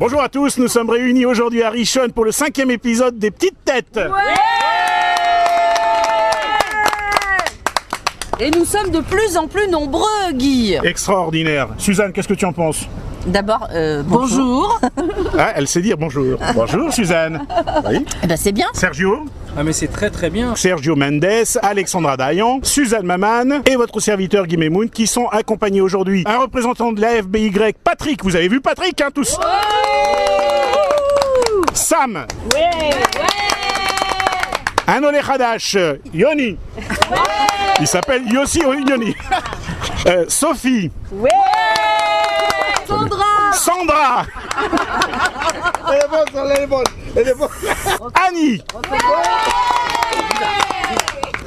Bonjour à tous, nous sommes réunis aujourd'hui à Rishon pour le 5e épisode des Petites Têtes. Et nous sommes de plus en plus nombreux, Guy. Extraordinaire. Suzanne, qu'est-ce que tu en penses? D'abord, bonjour. Ah, elle sait dire bonjour. Bonjour Suzanne. Oui. Eh ben, c'est bien. Sergio. Ah mais c'est très très bien. Sergio Mendes, Alexandra Dayan, Suzanne Maman et votre serviteur Guy Memoun qui sont accompagnés aujourd'hui. Un représentant de la FBY, Patrick. Vous avez vu Patrick, hein, tous? Sam. Un Olé Hadash, Yoni. Il s'appelle Yossi Yoni. Sophie. Sandra. Elle est bonne. Annie.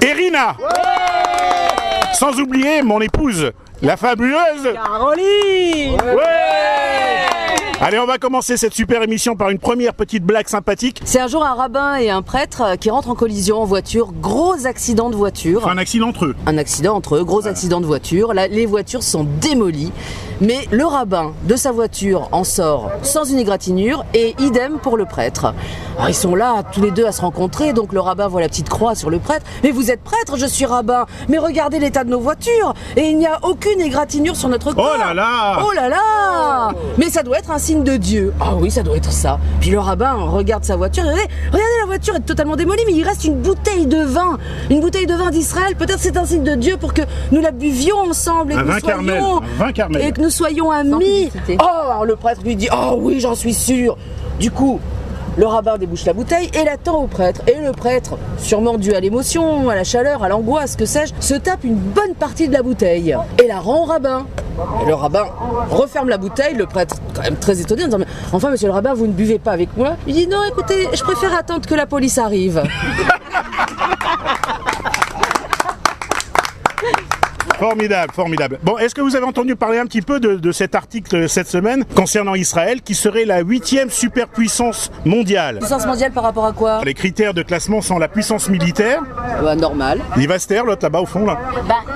Erina. Sans oublier mon épouse, la fabuleuse Caroline. Allez, on va commencer cette super émission par une première petite blague sympathique. C'est un jour un rabbin et un prêtre qui rentrent en collision en voiture. Gros accident de voiture. Un accident entre eux. Un accident entre eux, gros accident de voiture. Là, les voitures sont démolies. Mais le rabbin de sa voiture en sort sans une égratignure et idem pour le prêtre. Alors, ils sont là tous les deux à se rencontrer, donc le rabbin voit la petite croix sur le prêtre. Mais vous êtes prêtre, je suis rabbin. Mais regardez l'état de nos voitures et il n'y a aucune égratignure sur notre corps. Oh là là. Oh là là. Mais ça doit être un signe de Dieu. Ah oui, ça doit être ça. Puis le rabbin regarde sa voiture et regardez, la voiture est totalement démolie, mais il reste une bouteille de vin. Une bouteille de vin d'Israël. Peut-être c'est un signe de Dieu pour que nous la buvions ensemble et Un vin Carmel. Un vin Carmel. Et que nous soyons amis. Oh, alors le prêtre lui dit, oh oui, j'en suis sûr. Du coup, le rabbin débouche la bouteille et la tend au prêtre. Et le prêtre, sûrement dû à l'émotion, à la chaleur, à l'angoisse, que sais-je, se tape une bonne partie de la bouteille et la rend au rabbin. Et le rabbin referme la bouteille, le prêtre, quand même très étonné, en disant, mais enfin, monsieur le rabbin, vous ne buvez pas avec moi? Il dit, non, écoutez, je préfère attendre que la police arrive. Formidable, formidable. Bon, est-ce que vous avez entendu parler un petit peu de cet article cette semaine concernant Israël, qui serait la 8e superpuissance mondiale? Puissance mondiale par rapport à quoi? Les critères de classement sont la puissance militaire. Normal. Livaster, l'autre là-bas au fond là.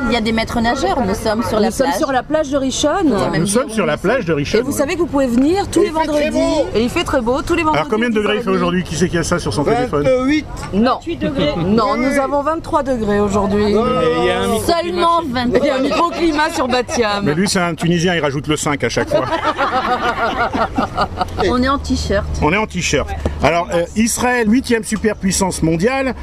Il y a des maîtres nageurs, nous sommes sur la Nous sommes sur la plage de Rishon. Nous sommes sur la plage de Rishon. Et vous savez que vous pouvez venir tous les vendredis. Et il fait très beau tous les vendredis. Alors combien de degrés il fait aujourd'hui? Qui c'est qui a ça sur son téléphone? 28. Non. Non, nous avons 23 degrés aujourd'hui. Il y a un microclimat Seulement 20. Il y a un microclimat sur Batiam. Mais lui c'est un Tunisien, il rajoute le 5 à chaque fois. On est en t-shirt. On est en t-shirt. Alors Israël, 8e superpuissance mondiale,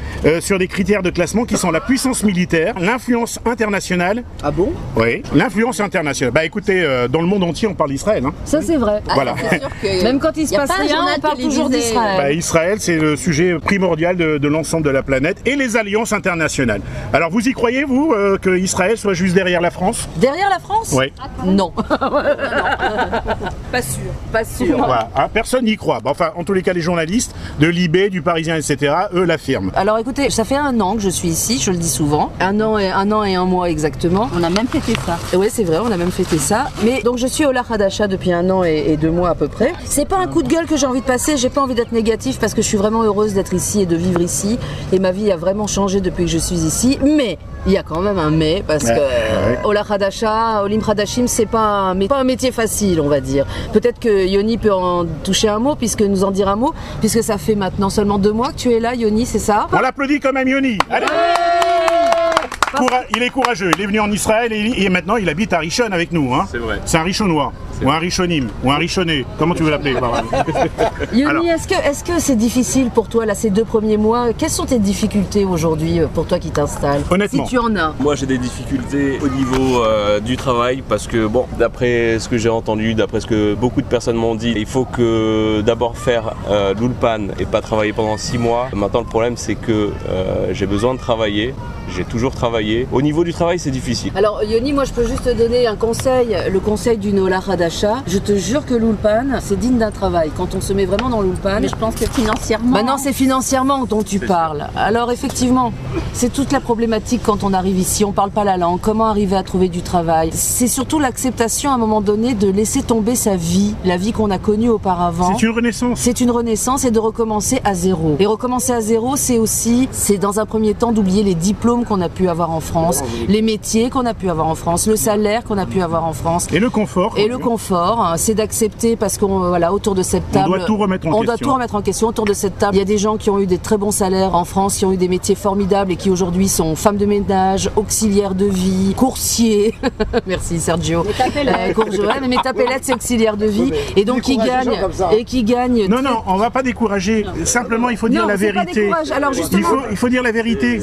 sur des critères de classement qui sont la puissance militaire, l'influence internationale. Ah bon? Oui, l'influence internationale. Bah écoutez, dans le monde entier on parle d'Israël. Hein. Ça c'est vrai. Voilà. C'est sûr que Même quand il se y a passe pas un rien, journal on parle toujours télévisé. d'Israël. Bah, Israël, c'est le sujet primordial de l'ensemble de la planète et les alliances internationales. Alors vous y croyez, vous, que Israël soit juste derrière la France? Derrière la France? Oui. Non. Pas sûr. Pas sûr. Voilà. Hein, personne n'y croit. Bah, enfin, en tous les cas, les journalistes de Libé, du Parisien, etc., eux l'affirment. Alors écoutez, ça fait 1 an que je suis ici, je le dis souvent. 1 an et 1 mois exactement. On a même fêté ça. Oui, c'est vrai, on a même fêté ça. Mais donc je suis au Ola Hadasha depuis 1 an et 2 mois à peu près. C'est pas un coup de gueule que j'ai envie de passer, j'ai pas envie d'être négatif parce que je suis vraiment heureuse d'être ici et de vivre ici. Et ma vie a vraiment changé depuis que je suis ici. Mais il y a quand même un mais parce que Ola Hadasha, Olim Hadashim, c'est pas un métier facile, on va dire. Peut-être que Yoni peut en toucher un mot, puisque nous en dire un mot, puisque ça fait maintenant seulement 2 mois que tu es là, Yoni, c'est ça? On l'applaudit quand même, Yoni. Allez. Il est courageux, il est venu en Israël et maintenant il habite à Rishon avec nous. Hein. C'est vrai. C'est un Rishonois, ou un Rishonim, ou un Rishonné, comment tu veux l'appeler? Yoni, est-ce que c'est difficile pour toi, là, ces 2 premiers mois? Quelles sont tes difficultés aujourd'hui pour toi qui t'installes? Honnêtement. Si tu en as. Moi j'ai des difficultés au niveau du travail parce que bon, d'après ce que j'ai entendu, d'après ce que beaucoup de personnes m'ont dit, il faut que d'abord faire l'ulpan et pas travailler pendant 6 mois. Maintenant le problème c'est que j'ai besoin de travailler, j'ai toujours travaillé. Au niveau du travail c'est difficile. Alors Yoni, moi je peux juste te donner un conseil, le conseil d'une Ola Hadasha. Je te jure que l'ulpan, c'est digne d'un travail. Quand on se met vraiment dans l'ulpan. Mais je pense que financièrement. Maintenant c'est financièrement dont tu parles. Alors effectivement, c'est toute la problématique quand on arrive ici, on parle pas la langue, comment arriver à trouver du travail. C'est surtout l'acceptation à un moment donné de laisser tomber sa vie, la vie qu'on a connue auparavant. C'est une renaissance. C'est une renaissance et de recommencer à zéro. Et recommencer à zéro, c'est aussi, c'est dans un premier temps d'oublier les diplômes qu'on a pu avoir en France, les métiers qu'on a pu avoir en France, le salaire qu'on a pu avoir en France. Et le confort. Et le confort, hein, c'est d'accepter parce qu'on voilà, autour de cette table, on doit tout remettre en question. On doit tout remettre en question. Autour de cette table, il y a des gens qui ont eu des très bons salaires en France, qui ont eu des métiers formidables et qui aujourd'hui sont femmes de ménage, auxiliaires de vie, coursiers. Merci Sergio. Mais métapellettes, c'est auxiliaire de vie et donc qui gagnent. Non, on va pas décourager. Simplement, il faut dire la vérité. Alors justement, il faut dire la vérité.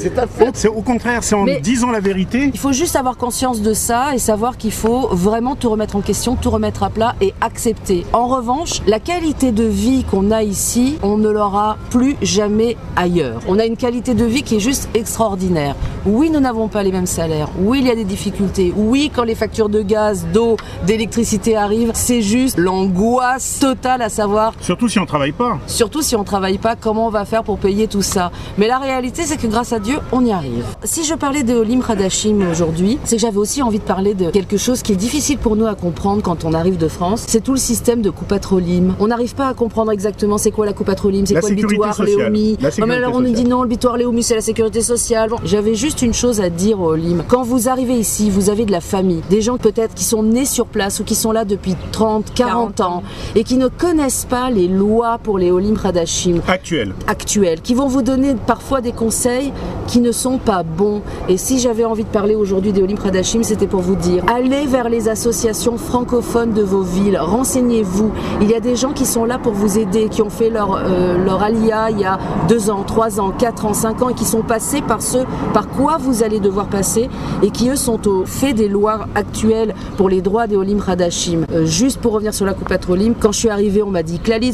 Au contraire, c'est en disant la vérité. Il faut juste avoir conscience de ça et savoir qu'il faut vraiment tout remettre en question, tout remettre à plat et accepter. En revanche, la qualité de vie qu'on a ici, on ne l'aura plus jamais ailleurs. On a une qualité de vie qui est juste extraordinaire. Oui, nous n'avons pas les mêmes salaires. Oui, il y a des difficultés. Oui, quand les factures de gaz, d'eau, d'électricité arrivent, c'est juste l'angoisse totale à savoir. Surtout si on travaille pas. Surtout si on travaille pas, comment on va faire pour payer tout ça. Mais la réalité, c'est que grâce à Dieu, on y arrive. Si je parlais de Olim Hadashim aujourd'hui, c'est que j'avais aussi envie de parler de quelque chose qui est difficile pour nous à comprendre quand on arrive de France. C'est tout le système de Coupat-Olim. On n'arrive pas à comprendre exactement c'est quoi la Coupat-Olim, c'est quoi le bitoire Léomi. Mais alors on nous dit non, le bitoire Léomi c'est la sécurité sociale. Bon, j'avais juste une chose à dire au Olim. Quand vous arrivez ici, vous avez de la famille, des gens peut-être qui sont nés sur place ou qui sont là depuis 30, 40 ans et qui ne connaissent pas les lois pour les Olim Hadashim actuels, qui vont vous donner parfois des conseils qui ne sont pas bons. Et si j'avais envie de parler aujourd'hui des Olim Hadashim, c'était pour vous dire, allez vers les associations francophones de vos villes, renseignez-vous. Il y a des gens qui sont là pour vous aider, qui ont fait leur alia il y a 2 ans, 3 ans, 4 ans, 5 ans et qui sont passés par ce par quoi vous allez devoir passer et qui eux sont au fait des lois actuelles pour les droits des Olim Hadashim. Juste pour revenir sur la Coupat-Olim, quand je suis arrivée, on m'a dit Clalit,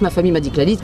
ma famille m'a dit Clalit.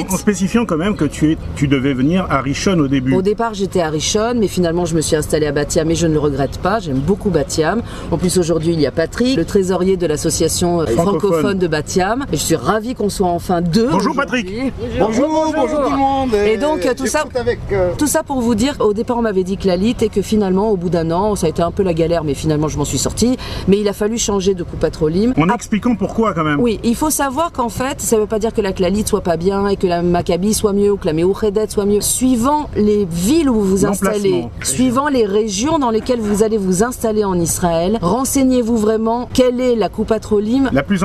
En spécifiant quand même que tu devais venir à Rishon au début. Au départ, j'étais à Rishon, mais finalement, je me suis installée à Bat-Yam et je ne le regrette pas. J'aime beaucoup Bat-Yam. En plus, aujourd'hui, il y a Patrick, le trésorier de l'association francophone de Bat-Yam. Et je suis ravie qu'on soit enfin deux. Bonjour Patrick. Bonjour tout le monde. Et donc, tout ça pour vous dire, au départ, on m'avait dit Clalit et que finalement, au bout d'un an, ça a été un peu la galère, mais finalement, je m'en suis sortie. Mais il a fallu changer de Coupat-Olim. En expliquant pourquoi quand même. Oui, il faut savoir qu'en fait, ça ne veut pas dire que la Clalit soit pas bien et que la Maccabi soit mieux ou que la Meouchedet soit mieux. Suivant les villes où vous vous installez, suivant les régions dans lesquelles vous allez vous installer en Israël, renseignez-vous vraiment quelle est la Coupat-Olim la plus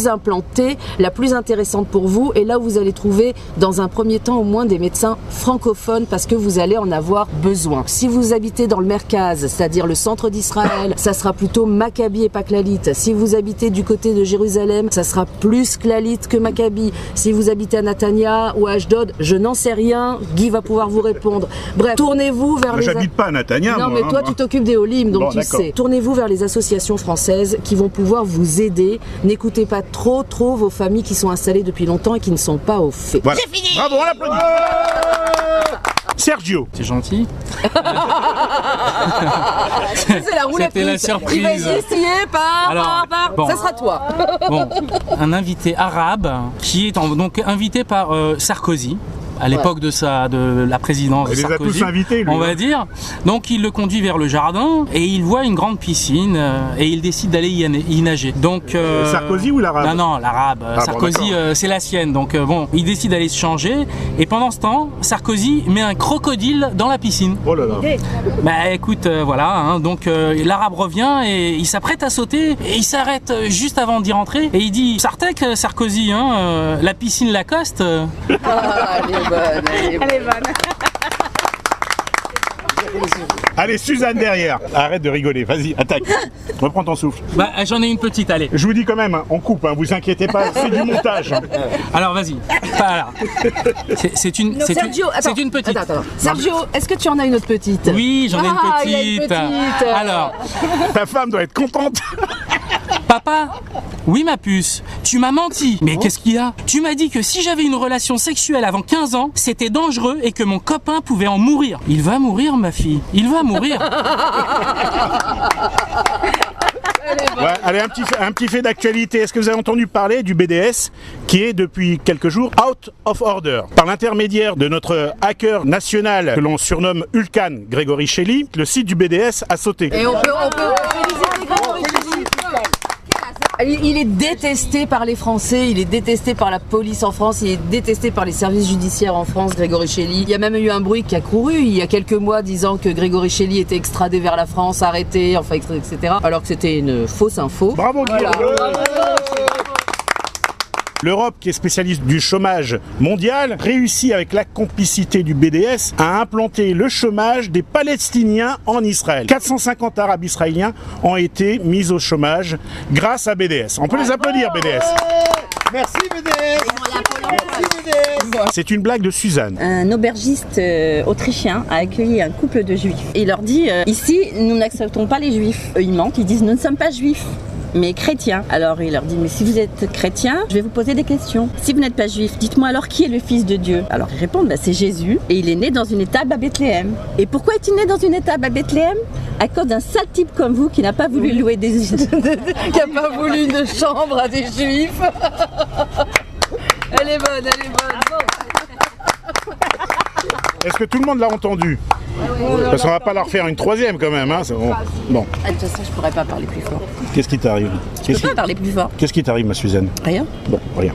implantée, la plus intéressante pour vous et là où vous allez trouver dans un premier temps au moins des médecins francophones parce que vous allez en avoir besoin. Si vous habitez dans le Merkaz, c'est-à-dire le centre d'Israël, ça sera plutôt Maccabi et pas Clalit. Si vous habitez du côté de Jérusalem, ça sera plus Clalit que Maccabi. Si vous habitez à Netanya ou à Ashdod, je n'en sais rien, Guy va pouvoir vous répondre. Bref, tournez-vous vers les... J'habite pas à Netanya. Non, mais toi, tu t'occupes des Olim, donc tu sais. Tournez-vous vers les associations françaises qui vont pouvoir vous aider. N'écoutez pas trop vos familles qui sont installées depuis longtemps et qui ne sont pas au fait. Voilà. J'ai fini. Bravo, on l'applaudit. Sergio. C'est gentil. C'est la roulette. C'était la surprise. Il va essayer par. Bon. Ça sera toi. Bon, un invité arabe qui est donc invité par Sarkozy. À l'époque de la présidence de Sarkozy, il les a tous invités, lui, on va dire. Donc il le conduit vers le jardin et il voit une grande piscine et il décide d'aller y nager. Donc Sarkozy ou l'arabe? Non, l'arabe. Sarkozy, c'est la sienne. Donc bon, il décide d'aller se changer et pendant ce temps, Sarkozy met un crocodile dans la piscine. Oh là là. Bah écoute, voilà. Hein, donc l'arabe revient et il s'apprête à sauter et il s'arrête juste avant d'y rentrer et il dit Sartek, Sarkozy, hein, la piscine Lacoste. Elle est bonne. Allez, Suzanne derrière. Arrête de rigoler, vas-y, attaque. Reprends ton souffle. Bah, j'en ai une petite, allez. Je vous dis quand même, on coupe, hein, vous inquiétez pas, c'est du montage. Alors, vas-y. Voilà. C'est une petite. Attends. Sergio, est-ce que tu en as une autre petite? Oui, j'en ai une petite. Il y a une petite. Alors. Ta femme doit être contente. Papa, oui ma puce, tu m'as menti. Mais qu'est-ce qu'il y a? Tu m'as dit que si j'avais une relation sexuelle avant 15 ans, c'était dangereux et que mon copain pouvait en mourir. Il va mourir ma fille, il va mourir. Ouais, allez, un petit fait d'actualité. Est-ce que vous avez entendu parler du BDS qui est depuis quelques jours out of order? Par l'intermédiaire de notre hacker national que l'on surnomme Ulcan Grégory Shelley, le site du BDS a sauté. Et on peut féliciter Grégory Shelley. Il est détesté par les Français, il est détesté par la police en France, il est détesté par les services judiciaires en France, Grégory Shelley. Il y a même eu un bruit qui a couru il y a quelques mois disant que Grégory Shelley était extradé vers la France, arrêté, enfin etc. Alors que c'était une fausse info. Bravo, voilà. L'Europe, qui est spécialiste du chômage mondial, réussit avec la complicité du BDS à implanter le chômage des Palestiniens en Israël. 450 Arabes israéliens ont été mis au chômage grâce à BDS. On peut les applaudir, BDS. Merci BDS. Merci BDS. C'est une blague de Suzanne. Un aubergiste autrichien a accueilli un couple de juifs. Et il leur dit ici, nous n'acceptons pas les juifs. Eux, ils mentent, ils disent nous ne sommes pas juifs, mais chrétiens. Alors il leur dit mais si vous êtes chrétien, je vais vous poser des questions. Si vous n'êtes pas juif, dites-moi alors qui est le fils de Dieu? Alors ils répondent bah, c'est Jésus et il est né dans une étable à Bethléem. Et pourquoi est-il né dans une étable à Bethléem? À cause d'un sale type comme vous qui n'a pas voulu louer des Qui n'a pas voulu une chambre à des juifs. Elle est bonne, elle est bonne. Est-ce que tout le monde l'a entendu? Parce qu'on va pas leur faire une troisième quand même. Hein. Bon. De toute façon, je pourrais pas parler plus fort. Qu'est-ce qui t'arrive? Je peux pas parler plus fort. Qu'est-ce qui t'arrive, ma Suzanne? Rien. Bon, rien.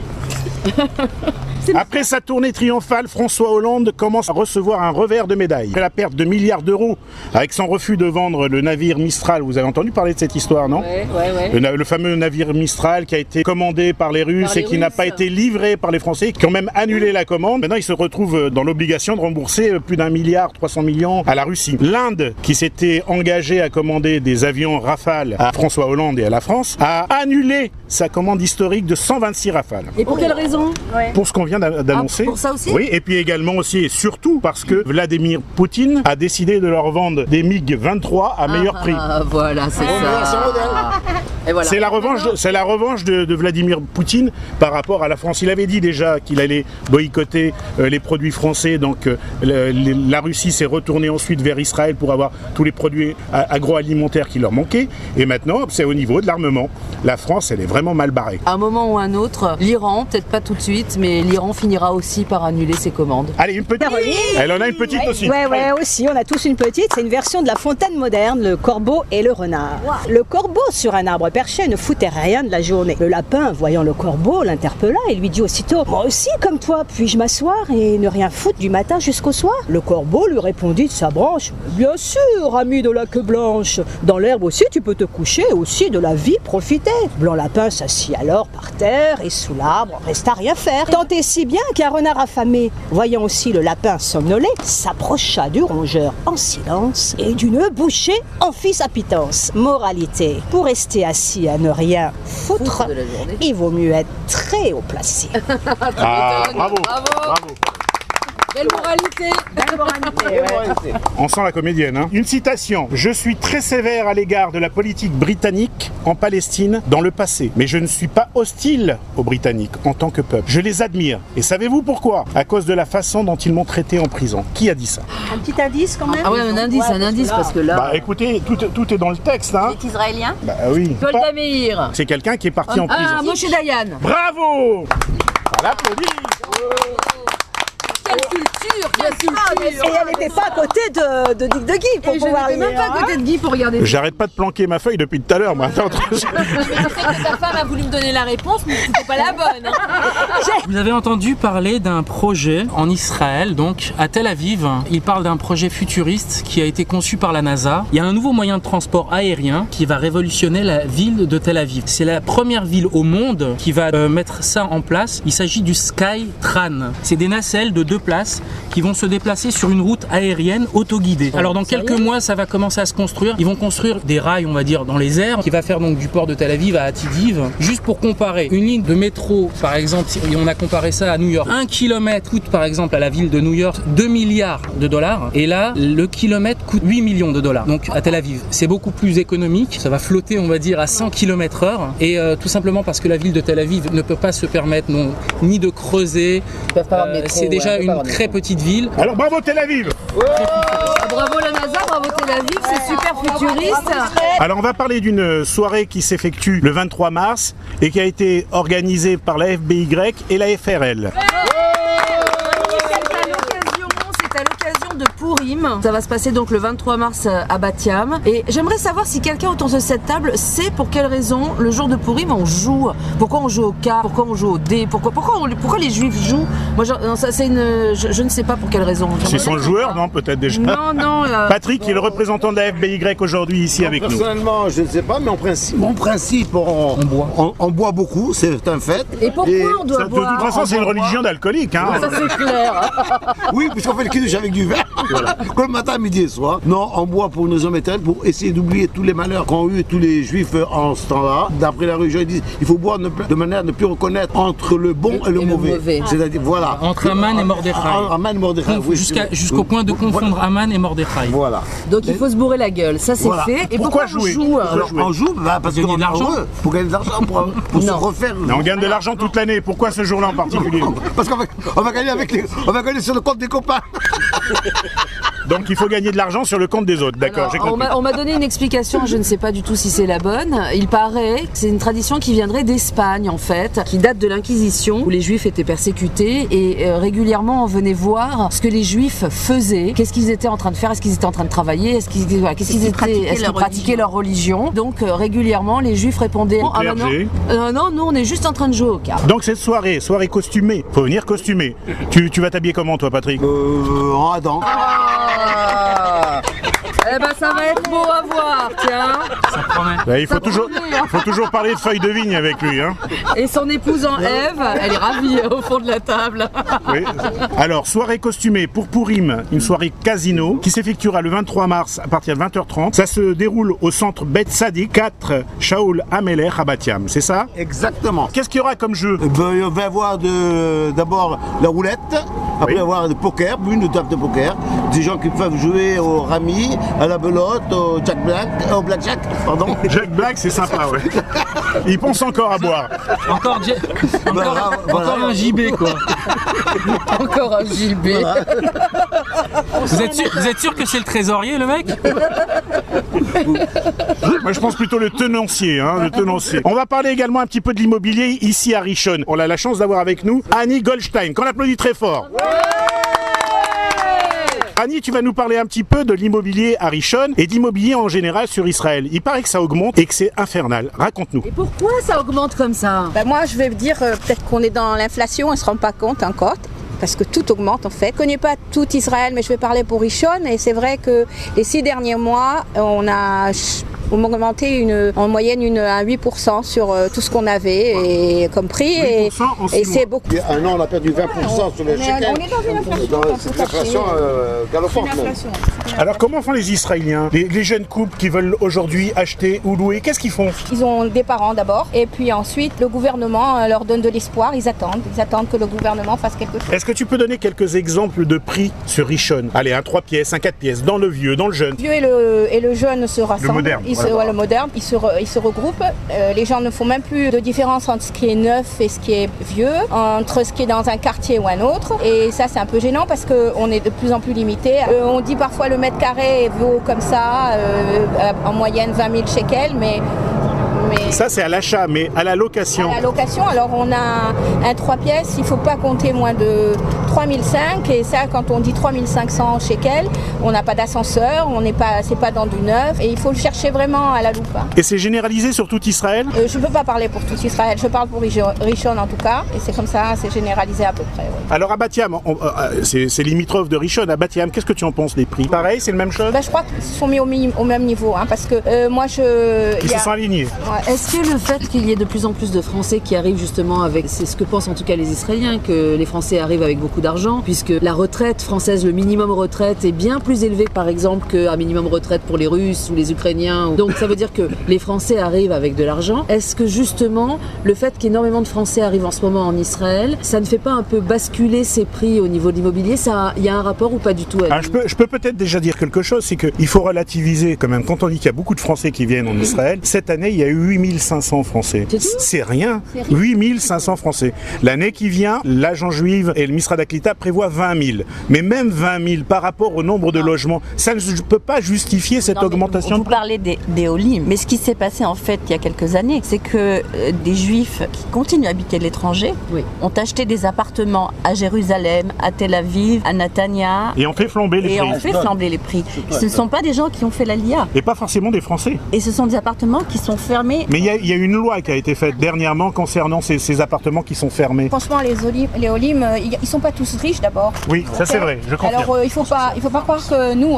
Après sa tournée triomphale, François Hollande commence à recevoir un revers de médaille. Après la perte de milliards d'euros avec son refus de vendre le navire Mistral, vous avez entendu parler de cette histoire, non? Ouais. Le fameux navire Mistral qui a été commandé par les Russes et qui n'a pas été livré par les Français, qui ont même annulé la commande. Maintenant, il se retrouve dans l'obligation de rembourser plus d'1,3 milliard à la Russie. L'Inde, qui s'était engagée à commander des avions Rafale à François Hollande et à la France, a annulé sa commande historique de 126 Rafales. Et pour quelle raison? Pour ce qu'on vient d'annoncer. Pour ça aussi? Oui, et puis également aussi et surtout parce que Vladimir Poutine a décidé de leur vendre des MiG-23 à meilleur prix. Ah voilà, c'est ça. Et voilà. C'est la revanche de Vladimir Poutine par rapport à la France. Il avait dit déjà qu'il allait boycotter les produits français, donc la Russie s'est retournée ensuite vers Israël pour avoir tous les produits agroalimentaires qui leur manquaient. Et maintenant, c'est au niveau de l'armement. La France, elle est vraiment mal barrée. À un moment ou un autre, l'Iran, peut-être pas tout de suite, mais l'Iran finira aussi par annuler ses commandes. Allez, une petite. Elle en a une petite aussi. Ouais, aussi, on a tous une petite. C'est une version de la fontaine moderne, le corbeau et le renard. Wow. Le corbeau sur un arbre perché ne foutait rien de la journée. Le lapin, voyant le corbeau, l'interpella et lui dit aussitôt « Moi aussi, comme toi, puis-je m'asseoir et ne rien foutre du matin jusqu'au soir ?» Le corbeau lui répondit de sa branche « Bien sûr, ami de la queue blanche, dans l'herbe aussi tu peux te coucher et aussi de la vie profiter. » Blanc Lapin s'assit alors par terre et sous l'arbre resta rien faire. Tant et si bien qu'un renard affamé, voyant aussi le lapin somnoler, s'approcha du rongeur en silence et d'une bouchée en fit sa pitance. Moralité, pour rester assis à ne rien foutre, il vaut mieux être très haut placé. Ah, bravo. Belle moralité. On sent la comédienne. Hein. Une citation. « Je suis très sévère à l'égard de la politique britannique en Palestine dans le passé. Mais je ne suis pas hostile aux Britanniques en tant que peuple. Je les admire. Et savez-vous pourquoi? À cause de la façon dont ils m'ont traité en prison. » Qui a dit ça? Un petit indice quand même. Ah ouais, un indice, parce que là... Bah écoutez, tout est dans le texte. Hein. C'est israélien? Bah oui. Paul Dameir. C'est quelqu'un qui est parti en prison. Ah, Moshe Dayan. Bravo. On l'applaudit. Quelle culture. Et elle n'était pas à côté de Dick de Guy pour pouvoir même pas à côté de Guy pour regarder. J'arrête pas de planquer ma feuille depuis tout à l'heure, moi. Attends, Je sais que ta femme a voulu me donner la réponse, mais c'était pas la bonne. Vous avez entendu parler d'un projet en Israël, donc à Tel Aviv. Il parle d'un projet futuriste qui a été conçu par la NASA. Il y a un nouveau moyen de transport aérien qui va révolutionner la ville de Tel Aviv. C'est la première ville au monde qui va mettre ça en place. Il s'agit du Skytrain. C'est des nacelles de 2 places qui vont se déplacer sur une route aérienne autoguidée. Alors dans quelques mois, ça va commencer à se construire. Ils vont construire des rails, on va dire, dans les airs, qui va faire donc du port de Tel Aviv à Atidiv. Juste pour comparer, une ligne de métro, par exemple, si on a comparé ça à New York, 1 kilomètre coûte par exemple à la ville de New York 2 milliards de dollars. Et là, le kilomètre coûte 8 millions de dollars. Donc à Tel Aviv, c'est beaucoup plus économique. Ça va flotter, on va dire, à 100 km/h. Et tout simplement parce que la ville de Tel Aviv ne peut pas se permettre ni de creuser. C'est déjà une très petite ville. Alors bravo Tel Aviv. Bravo la NASA, bravo Tel Aviv, c'est super futuriste. Alors on va parler d'une soirée qui s'effectue le 23 mars et qui a été organisée par la FBY et la FRL. C'est à l'occasion de Pourim. Ça va se passer donc le 23 mars à Batiam. Et j'aimerais savoir si quelqu'un autour de cette table sait pour quelle raison le jour de Pourim on joue. Pourquoi on joue au quart, pourquoi on joue au dé, pourquoi les juifs jouent. Moi, je ne sais pas pour quelle raison. C'est son joueur, non, peut-être déjà. Non. Patrick, qui est le représentant de la FBY aujourd'hui ici avec nous. Personnellement, je ne sais pas, mais en principe, on boit beaucoup, c'est un fait. Et pourquoi on doit De boire? toute façon, c'est une religion d'alcoolique. Hein. Ça c'est clair. Oui, puisqu'on fait le kiddush avec du vin. Voilà. Comme matin, midi et soir. Non, on boit pour nos hommes éternels, pour essayer d'oublier tous les malheurs qu'ont eu tous les juifs en ce temps-là. D'après la religion, ils disent il faut boire de manière à ne plus reconnaître entre le bon et le mauvais. C'est-à-dire, voilà. Entre Aman et Mordechai. Aman et Mordechai, oui. Jusqu'au point de confondre Aman et Mordechai. Voilà. Donc il faut se bourrer la gueule, ça c'est fait. Et pourquoi jouer? on joue On joue parce qu'on est heureux. Pour gagner de l'argent, pour se refaire. Mais on gagne de l'argent toute l'année. Pourquoi ce jour-là en particulier? Parce qu'on va gagner sur le compte des copains. Donc il faut gagner de l'argent sur le compte des autres, d'accord, j'ai compris. On m'a donné une explication, je ne sais pas du tout si c'est la bonne. Il paraît que c'est une tradition qui viendrait d'Espagne en fait, qui date de l'Inquisition, où les juifs étaient persécutés et régulièrement on venait voir ce que les juifs faisaient, qu'est-ce qu'ils étaient en train de faire, est-ce qu'ils étaient en train de travailler, est-ce qu'ils pratiquaient leur religion. Donc régulièrement les juifs répondaient non, nous on est juste en train de jouer au quart. Donc cette soirée costumée, faut venir costumé. Tu vas t'habiller comment toi Patrick? En Adam. Eh ben ça va être beau à voir, tiens. Ça promet. Là, il faut toujours parler de feuilles de vigne avec lui. Hein. Et son épouse en Ève, elle est ravie au fond de la table. Oui. Alors, soirée costumée pour Pourim, une soirée casino qui s'effectuera le 23 mars à partir de 20h30. Ça se déroule au centre Bet Sadik 4 Shaul Ameler à Batiam, c'est ça? Exactement. Qu'est-ce qu'il y aura comme jeu? On va avoir d'abord la roulette, après il va y avoir le poker, une table de poker, des gens qui peuvent jouer au rami, à la belote, au blackjack, pardon. Jack Black, c'est sympa, ouais. Il pense encore à boire. Encore un JB quoi. Encore un JB. Voilà. Vous êtes sûr que c'est le trésorier le mec? Moi je pense plutôt le tenancier, le tenancier. On va parler également un petit peu de l'immobilier ici à Rishon. On a la chance d'avoir avec nous Annie Goldstein, qu'on applaudit très fort. Annie, tu vas nous parler un petit peu de l'immobilier à Rishon et d'immobilier en général sur Israël. Il paraît que ça augmente et que c'est infernal. Raconte-nous. Et pourquoi ça augmente comme ça? Moi, je vais dire peut-être qu'on est dans l'inflation, on ne se rend pas compte encore. Parce que tout augmente en fait. Je ne connais pas tout Israël, mais je vais parler pour Rishon. Et c'est vrai que les 6 derniers mois, on a augmenté en moyenne à 8% sur tout ce qu'on avait et comme prix. Et c'est beaucoup. Il y a un an, on a perdu 20% sur le shekel. On est dans une inflation galopante. Alors comment font les Israéliens, les jeunes couples qui veulent aujourd'hui acheter ou louer, qu'est-ce qu'ils font? Ils ont des parents d'abord. Et puis ensuite, le gouvernement leur donne de l'espoir. Ils attendent que le gouvernement fasse quelque chose. Est-ce que tu peux donner quelques exemples de prix sur Rishon? Allez, un 3 pièces, un 4 pièces, dans le vieux, dans le jeune. Le vieux et le jeune se rassemblent. Le moderne. Le moderne, ils se regroupent. Les gens ne font même plus de différence entre ce qui est neuf et ce qui est vieux, entre ce qui est dans un quartier ou un autre. Et ça, c'est un peu gênant parce qu'on est de plus en plus limité. On dit parfois le mètre carré vaut comme ça, en moyenne 20 000 shekels, mais ça c'est à l'achat, mais à la location. À la location, alors on a un 3 pièces, il ne faut pas compter moins de 3005 et ça quand on dit 3500 shekels, on n'a pas d'ascenseur, c'est pas dans du neuf et il faut le chercher vraiment à la loupe. Et c'est généralisé sur tout Israël? Je ne peux pas parler pour tout Israël, je parle pour Rishon en tout cas et c'est comme ça, c'est généralisé à peu près. Ouais. Alors à Batiam, c'est limitrophe de Rishon, à Batiam, qu'est-ce que tu en penses des prix? Pareil, c'est le même chose? Je crois qu'ils se sont mis au même niveau parce que moi Ils se sont alignés. Ouais. Est-ce que le fait qu'il y ait de plus en plus de Français qui arrivent justement avec, c'est ce que pensent en tout cas les Israéliens, que les Français arrivent avec beaucoup d'argent, puisque la retraite française, le minimum retraite est bien plus élevé par exemple qu'un minimum retraite pour les Russes ou les Ukrainiens. Donc ça veut dire que les Français arrivent avec de l'argent. Est-ce que justement le fait qu'énormément de Français arrivent en ce moment en Israël, ça ne fait pas un peu basculer ces prix au niveau de l'immobilier? Il y a un rapport ou pas du tout? Je peux peut-être déjà dire quelque chose, c'est qu'il faut relativiser quand même. Quand on dit qu'il y a beaucoup de Français qui viennent en Israël, cette année il y a eu 8500 Français. C'est rien. 8500 Français. L'année qui vient, l'agent juive et le Misra d'Aklita prévoient 20 000. Mais même 20 000 par rapport au nombre de logements, ça ne peut pas justifier cette augmentation. Vous parlez des Olim, mais ce qui s'est passé en fait il y a quelques années, c'est que des Juifs qui continuent à habiter l'étranger ont acheté des appartements à Jérusalem, à Tel Aviv, à Netanya. Et ont fait flamber les prix. Et ont fait flamber les prix. Ce ne sont pas des gens qui ont fait l'Aliyah. Et pas forcément des Français. Et ce sont des appartements qui sont fermés. Mais il y a une loi qui a été faite dernièrement concernant ces appartements qui sont fermés. Franchement, les Olim, ils sont pas tous riches d'abord. Oui, ça c'est vrai, je confirme. Alors il faut pas croire que nous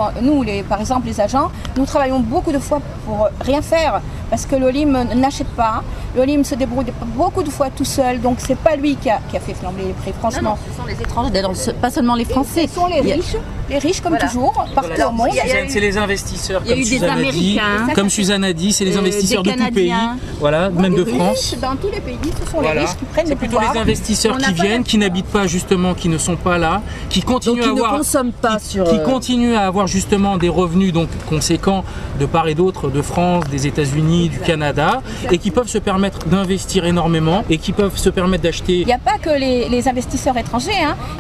par exemple les agents, nous travaillons beaucoup de fois pour rien faire parce que l'Olim n'achète pas. L'Olim se débrouille beaucoup de fois tout seul, donc c'est pas lui qui a fait flamber les prix, franchement. Non, ce sont les étrangers, d'ailleurs, pas seulement les Français. Ce sont les riches comme toujours, partout au monde. C'est les investisseurs, il y a eu des Américains. Comme Suzanne a dit, c'est les investisseurs de tout pays, voilà, même de France. Dans tous les pays, ce sont les riches qui prennent le pouvoir. C'est plutôt les investisseurs qui viennent, qui n'habitent pas justement, qui ne sont pas là, qui continuent à avoir, ne consomment pas qui continuent à avoir justement des revenus donc conséquents de part et d'autre, de France, des États-Unis, du Canada, et qui peuvent se permettre d'investir énormément et qui peuvent se permettre d'acheter. Il n'y a pas que les investisseurs étrangers.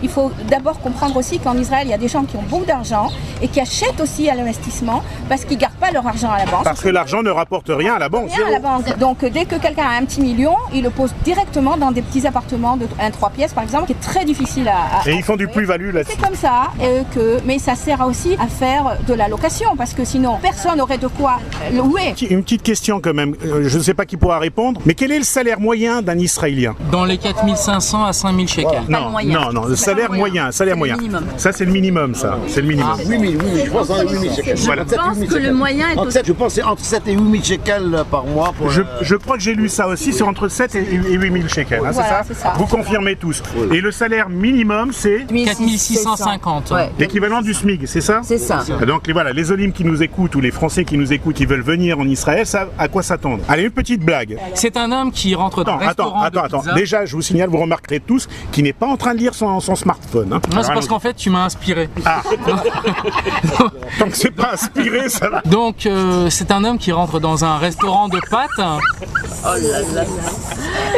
Il faut d'abord comprendre aussi qu'en Israël, il y a des gens qui ont beaucoup d'argent et qui achètent aussi à l'investissement parce qu'ils ne gardent pas leur argent à la banque. Parce que l'argent ne rapporte rien à la banque. Rien à la banque. Donc dès que quelqu'un a un petit million, il le pose directement dans des petits appartements de 1-3 pièces par exemple, qui est très difficile à Et ils font du plus-value là-dessus. C'est comme ça, mais ça sert aussi à faire de la location parce que sinon personne n'aurait de quoi louer. Une petite question quand même, je ne sais pas qui pourra répondre, mais quel est le salaire moyen d'un Israélien? Dans les 4500 à 5000 shekels. Non, le salaire moyen. Ça c'est le minimum, ça. C'est le minimum. 8 000, je pense à 8 000 shekels. Je pense que le moyen est aussi... Je pense que c'est entre 7 et 8 000 shekels par mois. Je crois que j'ai lu ça aussi, c'est entre 7 et 8 000 shekels, Voilà, c'est ça? Vous confirmez tous. Et le salaire minimum, c'est 4650. l'équivalent du SMIC, c'est ça? C'est ça. Donc voilà, les Olim qui nous écoutent ou les Français qui nous écoutent, qui veulent venir en Israël, savent à quoi s'attendre. Allez, une petite blague. C'est un homme qui rentre dans un restaurant de pizza. Déjà, je vous signale, vous remarquerez tous qu'il n'est pas en train de lire son smartphone. Non, c'est parce qu'en fait, tu m'as inspiré. Ah. Tant que c'est pas inspiré, ça va. Donc, c'est un homme qui rentre dans un restaurant de pâtes. Oh là là.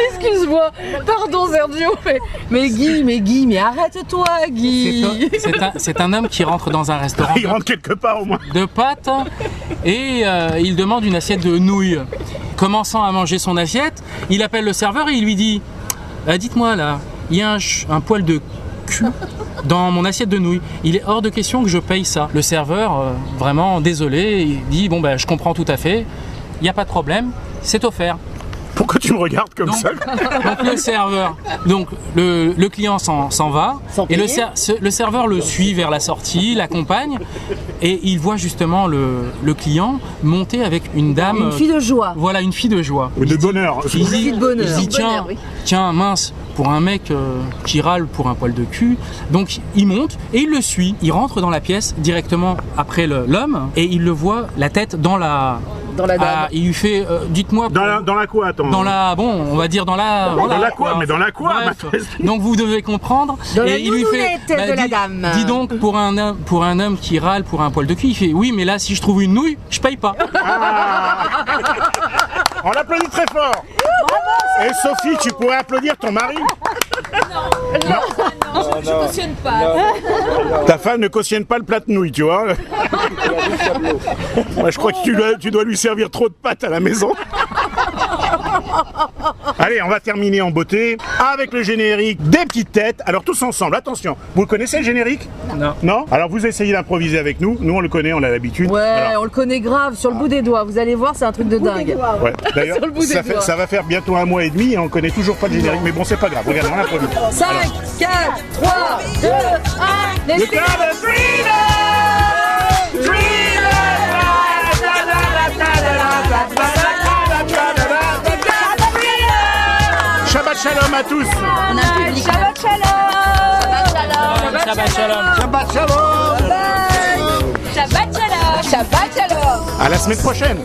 Excuse-moi, pardon Sergio, mais Guy, mais arrête-toi Guy. C'est un homme qui rentre dans un restaurant Il rentre quelque part au moins. de pâtes et il demande une assiette de nouilles. Commençant à manger son assiette, il appelle le serveur et il lui dit dites-moi là, il y a un poil de cul dans mon assiette de nouilles. Il est hors de question que je paye ça. Le serveur, vraiment désolé, il dit bon ben je comprends tout à fait, il n'y a pas de problème, c'est offert. Pourquoi tu me regardes comme ça? Donc le serveur, donc le client s'en va et le serveur le suit vers la sortie, l'accompagne et il voit justement le client monter avec une dame. Une fille de joie. Voilà, une fille de joie. De bonheur. Il dit Bonheur, tiens mince, pour un mec qui râle pour un poil de cul. Donc il monte et il le suit. Il rentre dans la pièce directement après l'homme et il le voit la tête dans la dame. Il lui fait dites-moi. Dans la quoi, attends? On va dire dans la. Voilà, dans la quoi? Mais dans la quoi? Bref, donc vous devez comprendre. Dans la il lui fait nounounette de la dame. Dis donc, pour un homme qui râle pour un poil de cul, il fait oui, mais là, si je trouve une nouille, je paye pas. On l'applaudit très fort. Et Sophie, tu pourrais applaudir ton mari? Non, je cautionne pas. Ta femme ne cautionne pas le plat de nouilles, tu vois. Moi, je crois que tu dois lui servir trop de pâtes à la maison. Allez, on va terminer en beauté avec le générique des petites têtes. Alors tous ensemble, attention, vous connaissez le générique? Non. Non? Alors vous essayez d'improviser avec nous. Nous on le connaît, on a l'habitude. Ouais, Alors, on le connaît grave, sur le bout des doigts. Vous allez voir, c'est un truc de dingue. ouais. D'ailleurs, Sur le bout des doigts. ça va faire bientôt 1 mois et demi et on connaît toujours pas le générique. Mais bon, c'est pas grave. Regardez, on improvise. 5, 4, 3, 2, 1, les Le club de Freedom! Shabbat shalom à tous. Shabbat shalom. Shabbat shalom. Shabbat shalom. Shabbat shalom. Shabbat shalom. À la semaine prochaine.